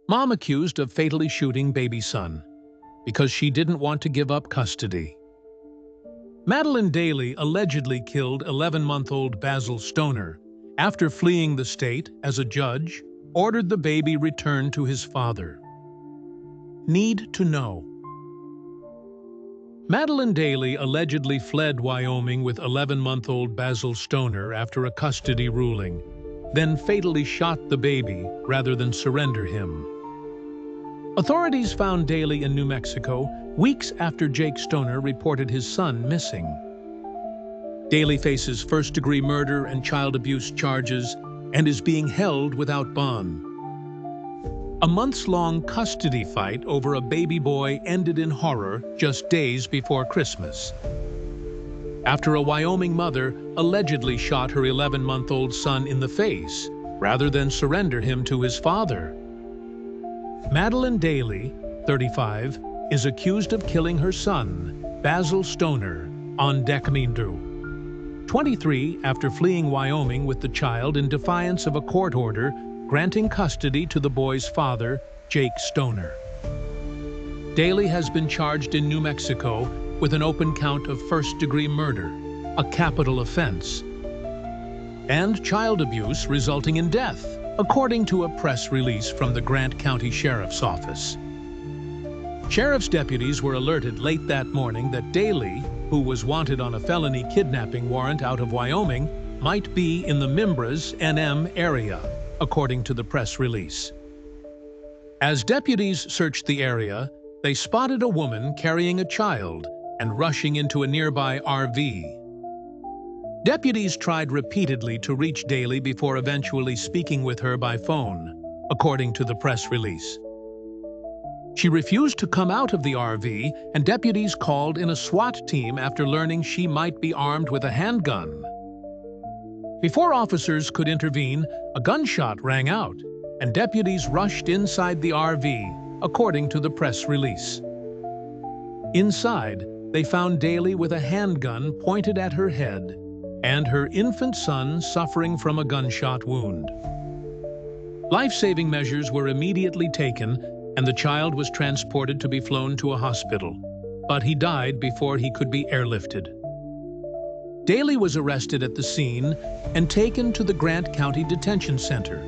Mom accused of fatally shooting baby son because she didn't want to give up custody. Madeline Daly allegedly killed 11-month-old Basil Stoner after fleeing the state as a judge ordered the baby returned to his father. Need to know. Madeline Daly allegedly fled Wyoming with 11-month-old Basil Stoner after a custody ruling, then fatally shot the baby rather than surrender him. Authorities found Daly in New Mexico weeks after Jake Stoner reported his son missing. Daly faces first-degree murder and child abuse charges and is being held without bond. A months-long custody fight over a baby boy ended in horror just days before Christmas, after a Wyoming mother allegedly shot her 11-month-old son in the face rather than surrender him to his father. Madeline Daly, 35, is accused of killing her son, Basil Stoner, on Dekmindu, 23, after fleeing Wyoming with the child in defiance of a court order granting custody to the boy's father, Jake Stoner. Daly has been charged in New Mexico with an open count of first-degree murder, a capital offense, and child abuse resulting in death, according to a press release from the Grant County Sheriff's Office. Sheriff's deputies were alerted late that morning that Daly, who was wanted on a felony kidnapping warrant out of Wyoming, might be in the Mimbres, NM area, according to the press release. As deputies searched the area, they spotted a woman carrying a child and rushing into a nearby RV. Deputies tried repeatedly to reach Daly before eventually speaking with her by phone, according to the press release. She refused to come out of the RV, and deputies called in a SWAT team after learning she might be armed with a handgun. Before officers could intervene, a gunshot rang out, and deputies rushed inside the RV, according to the press release. Inside, they found Daly with a handgun pointed at her head and her infant son suffering from a gunshot wound. Life-saving measures were immediately taken, and the child was transported to be flown to a hospital, but he died before he could be airlifted. Daly was arrested at the scene and taken to the Grant County Detention Center,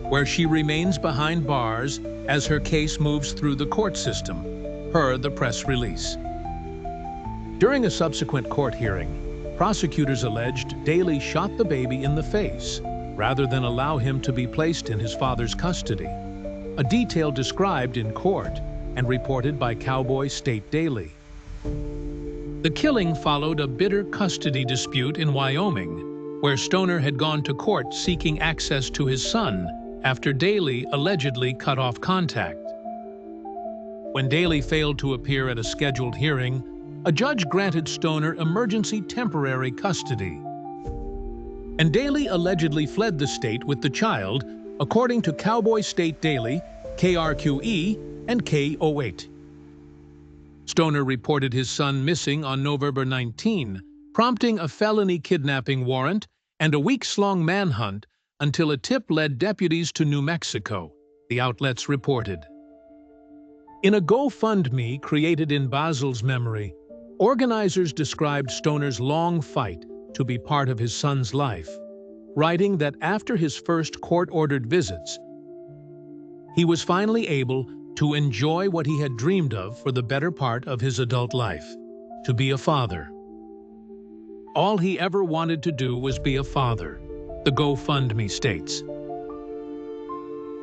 where she remains behind bars as her case moves through the court system, per the press release. During a subsequent court hearing, prosecutors alleged Daly shot the baby in the face rather than allow him to be placed in his father's custody, a detail described in court and reported by Cowboy State Daily. The killing followed a bitter custody dispute in Wyoming, where Stoner had gone to court seeking access to his son after Daly allegedly cut off contact. When Daly failed to appear at a scheduled hearing, a judge granted Stoner emergency temporary custody, and Daly allegedly fled the state with the child, according to Cowboy State Daily, KRQE, and K08. Stoner reported his son missing on November 19, prompting a felony kidnapping warrant and a weeks-long manhunt until a tip led deputies to New Mexico, the outlets reported. In a GoFundMe created in Basil's memory, organizers described Stoner's long fight to be part of his son's life, writing that after his first court-ordered visits, he was finally able to enjoy what he had dreamed of for the better part of his adult life, to be a father. All he ever wanted to do was be a father, the GoFundMe states.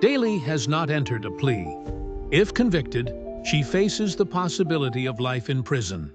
Daly has not entered a plea. If convicted, she faces the possibility of life in prison.